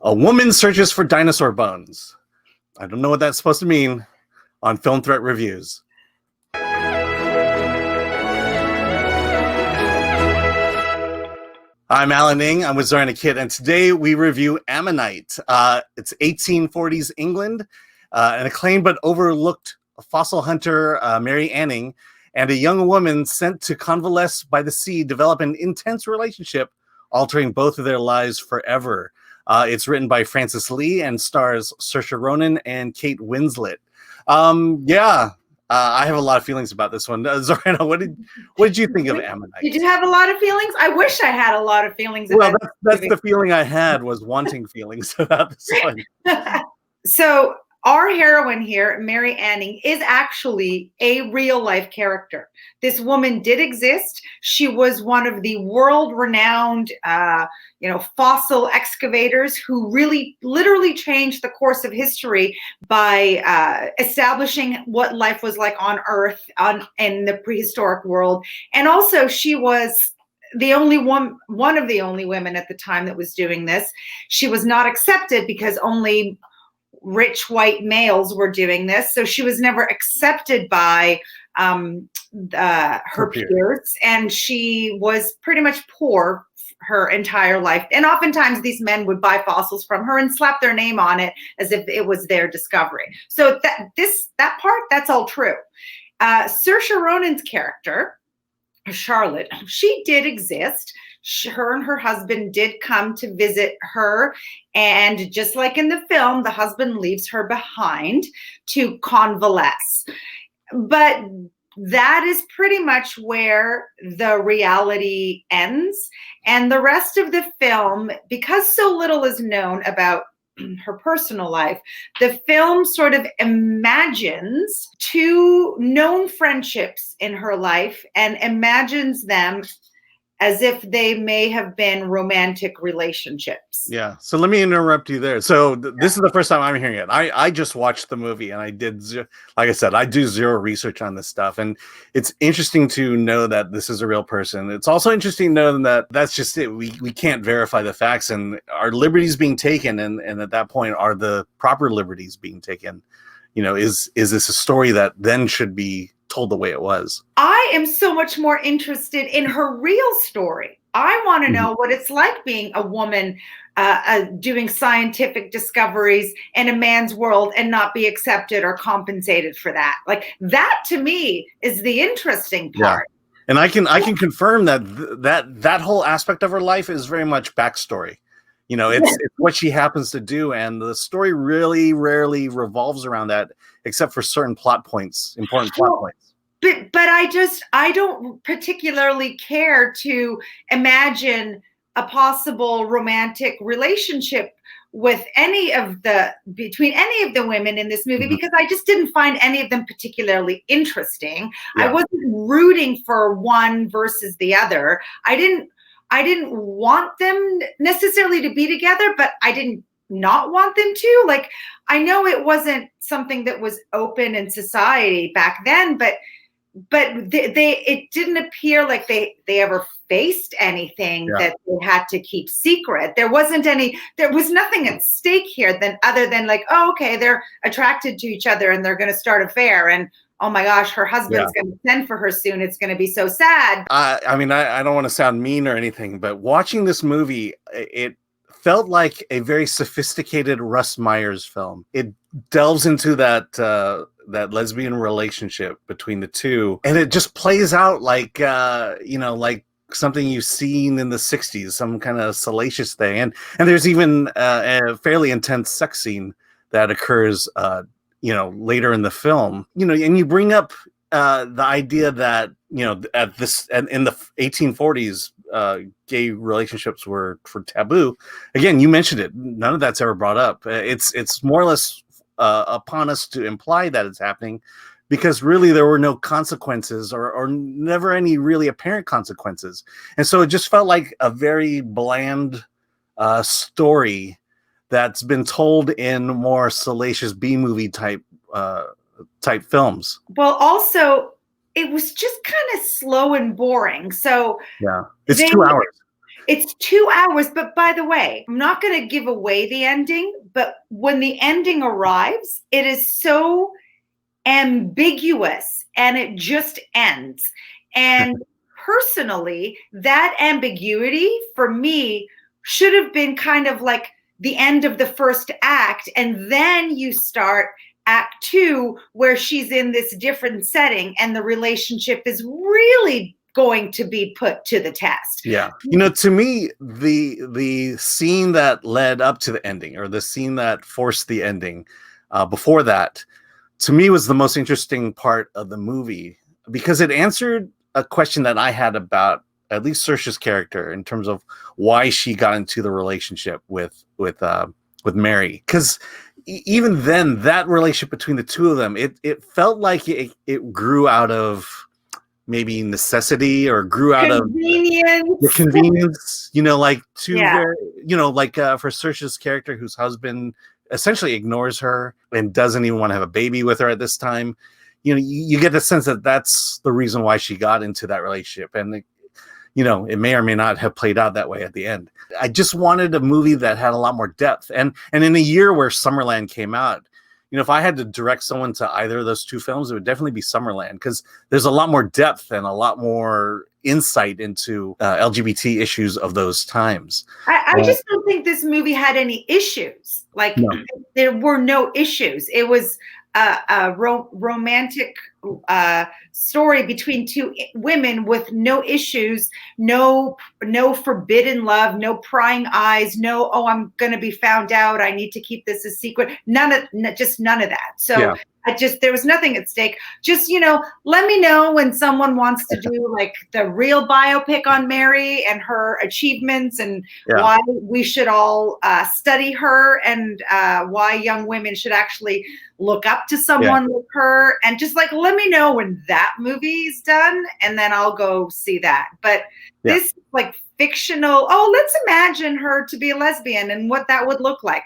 A woman searches for dinosaur bones. I don't know what that's supposed to mean on Film Threat Reviews. I'm Alan Ng. I'm with Zorianna Kit, and today we review Ammonite. It's 1840s England. An acclaimed but overlooked fossil hunter, Mary Anning, and a young woman sent to convalesce by the sea develop an intense relationship, altering both of their lives forever. It's written by Francis Lee and stars Saoirse Ronan and Kate Winslet. I have a lot of feelings about this one. Zorianna, what did you think of Ammonite? Did you have a lot of feelings? I wish I had a lot of feelings. Well, that's the feeling I had, was wanting feelings about this one. So our heroine here, Mary Anning, is actually a real life character. This woman did exist. She was one of the world-renowned, fossil excavators who really, literally changed the course of history by establishing what life was like on Earth, in the prehistoric world. And also, she was the only one of the only women at the time that was doing this. She was not accepted because only rich white males were doing this, so she was never accepted by her peers, and she was pretty much poor her entire life. And oftentimes these men would buy fossils from her and slap their name on it as if it was their discovery. So that part, that's all true. Saoirse Ronan's character, Charlotte, she did exist. Her and her husband did come to visit her, and just like in the film, the husband leaves her behind to convalesce. But that is pretty much where the reality ends. And the rest of the film, because so little is known about her personal life, the film sort of imagines two known friendships in her life and imagines them as if they may have been romantic relationships. Yeah. So let me interrupt you there. So this is the first time I'm hearing it. I just watched the movie, and I did, like I said, I do zero research on this stuff. And it's interesting to know that this is a real person. It's also interesting to know that that's just it. We can't verify the facts, and are liberties being taken? And at that point, are the proper liberties being taken? Is this a story that then should be told the way it was? I am so much more interested in her real story. I want to know what it's like being a woman doing scientific discoveries in a man's world and not be accepted or compensated for that. Like, that to me is the interesting part. Yeah. And I can confirm that whole aspect of her life is very much backstory. It's what she happens to do, and the story really rarely revolves around that, except for certain plot points, important plot points. But I don't particularly care to imagine a possible romantic relationship with between any of the women in this movie, because I just didn't find any of them particularly interesting. Yeah. I wasn't rooting for one versus the other. I didn't want them necessarily to be together, but I didn't not want them to. Like, I know it wasn't something that was open in society back then, but it didn't appear like they ever faced anything that they had to keep secret. There was nothing at stake here other than like, oh, okay, they're attracted to each other and they're going to start an affair, and oh my gosh, her husband's going to send for her soon. It's going to be so sad. I don't want to sound mean or anything, but watching this movie, it felt like a very sophisticated Russ Meyer's film. It delves into that lesbian relationship between the two, and it just plays out like like something you've seen in the 60s, some kind of salacious thing. And there's even a fairly intense sex scene that occurs later in the film, and you bring up the idea that, in the 1840s, gay relationships were taboo. Again, you mentioned it. None of that's ever brought up. It's more or less upon us to imply that it's happening, because really there were no consequences or never any really apparent consequences. And so it just felt like a very bland story that's been told in more salacious B-movie type films. Well, also, it was just kind of slow and boring. So yeah, it's 2 hours. It's 2 hours, but by the way, I'm not going to give away the ending, but when the ending arrives, it is so ambiguous and it just ends. And personally, that ambiguity for me should have been kind of like the end of the first act. And then you start act 2, where she's in this different setting and the relationship is really going to be put to the test. Yeah. You know, to me, the scene that led up to the ending, or the scene that forced the ending before that, to me was the most interesting part of the movie, because it answered a question that I had about at least Saoirse's character in terms of why she got into the relationship with Mary. Because even then, that relationship between the two of them, it felt like it grew out of maybe necessity, or grew out of the convenience, you know, like very, you know, like for Saoirse's character, whose husband essentially ignores her and doesn't even want to have a baby with her at this time. You know, you get the sense that that's the reason why she got into that relationship. And, you know, it may or may not have played out that way at the end. I just wanted a movie that had a lot more depth. And in a year where Summerland came out, you know, if I had to direct someone to either of those two films, it would definitely be Summerland, because there's a lot more depth and a lot more insight into LGBT issues of those times. I just don't think this movie had any issues. Like, no. There were no issues. It was a romantic story between two women with no issues, no forbidden love, no prying eyes, no, oh, I'm going to be found out, I need to keep this a secret. Just none of that. So yeah. There was nothing at stake. Just, you know, let me know when someone wants to do like the real biopic on Mary and her achievements, and why we should all study her, and why young women should actually look up to someone like her. And just like, let me know when that movie's done, and then I'll go see that. But this like fictional, oh, let's imagine her to be a lesbian and what that would look like.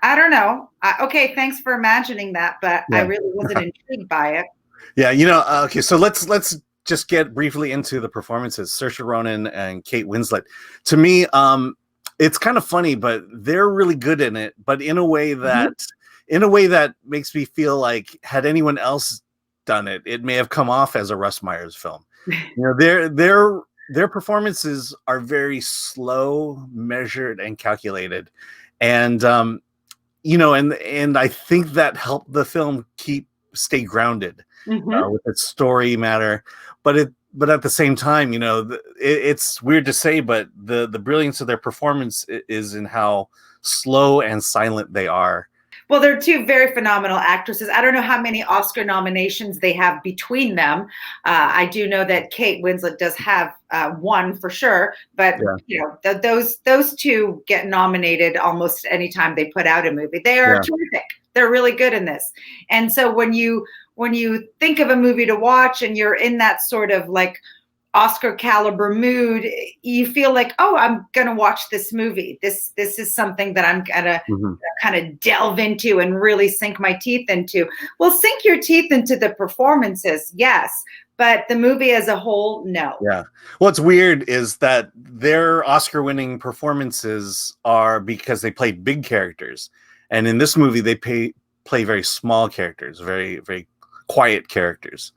I don't know. Okay, thanks for imagining that, but I really wasn't intrigued by it. Yeah, you know, okay, so let's just get briefly into the performances. Saoirse Ronan and Kate Winslet. To me, it's kind of funny, but they're really good in it, but in a way that makes me feel like, had anyone else done it, it may have come off as a Russ Myers film. You know, their performances are very slow, measured, and calculated. And you know, and I think that helped the film stay grounded with its story matter. But at the same time, you know, it's weird to say, but the brilliance of their performance is in how slow and silent they are. Well, they're two very phenomenal actresses. I don't know how many Oscar nominations they have between them. I do know that Kate Winslet does have one for sure, but you know, those two get nominated almost anytime they put out a movie. They are terrific. They're really good in this. And so when you think of a movie to watch and you're in that sort of like Oscar caliber mood, you feel like, oh, I'm gonna watch this movie. This is something that I'm gonna kind of delve into and really sink my teeth into. Well, sink your teeth into the performances, yes, but the movie as a whole, no. Yeah. What's weird is that their Oscar-winning performances are because they played big characters, and in this movie they play very small characters, very, very quiet characters.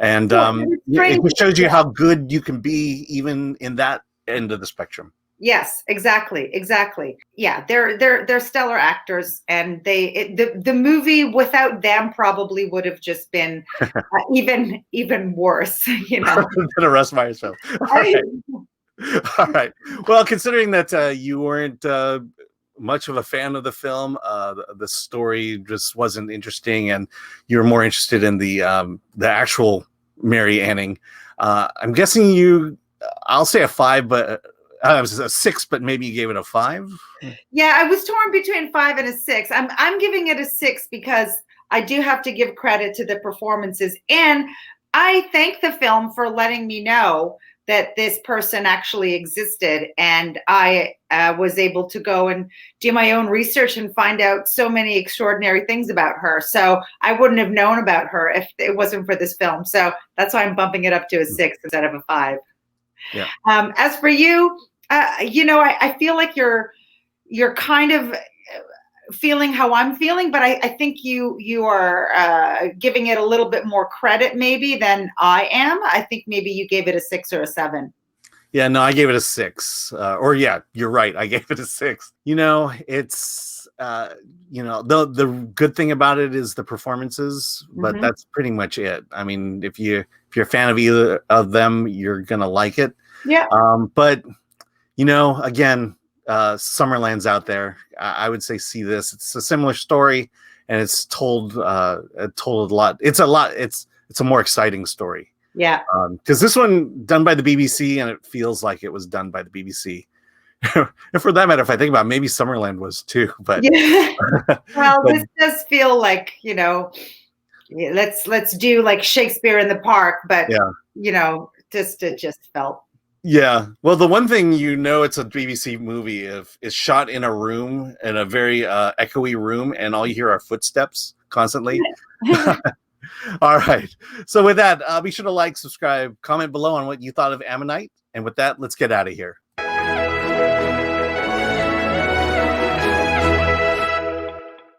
And it just shows you how good you can be even in that end of the spectrum. Yes, exactly. Yeah, they're stellar actors, and the movie without them probably would have just been even worse, you know, than a Russ Myers film. All right. Well, considering that you weren't much of a fan of the film, the story just wasn't interesting, and you're more interested in the actual Mary Anning. I'm guessing I'll say a 5, but it was a 6, but maybe you gave it a 5. Yeah, I was torn between 5 and a 6. I'm giving it a 6 because I do have to give credit to the performances, and I thank the film for letting me know that this person actually existed, and I was able to go and do my own research and find out so many extraordinary things about her. So I wouldn't have known about her if it wasn't for this film. So that's why I'm bumping it up to a 6 instead of a 5. Yeah. As for you, I feel like you're kind of feeling how I'm feeling, but I think you are giving it a little bit more credit maybe than I am. I think maybe you gave it a 6 or a 7. Yeah, no, I gave it a 6. Or yeah, you're right. I gave it a 6. It's the good thing about it is the performances, but that's pretty much it. I mean, if you're a fan of either of them, you're gonna like it. Yeah. But again, Summerland's out there. I would say see this. It's a similar story, and it's told a lot. It's a more exciting story. Yeah. Because this one done by the BBC, and it feels like it was done by the BBC. And for that matter, if I think about it, maybe Summerland was too. But yeah. Well, this does feel like let's do like Shakespeare in the Park, but it just felt. Yeah. Well, the one thing it's a BBC movie if it's shot in a room, in a very echoey room, and all you hear are footsteps constantly. All right. So with that, be sure to like, subscribe, comment below on what you thought of Ammonite. And with that, let's get out of here.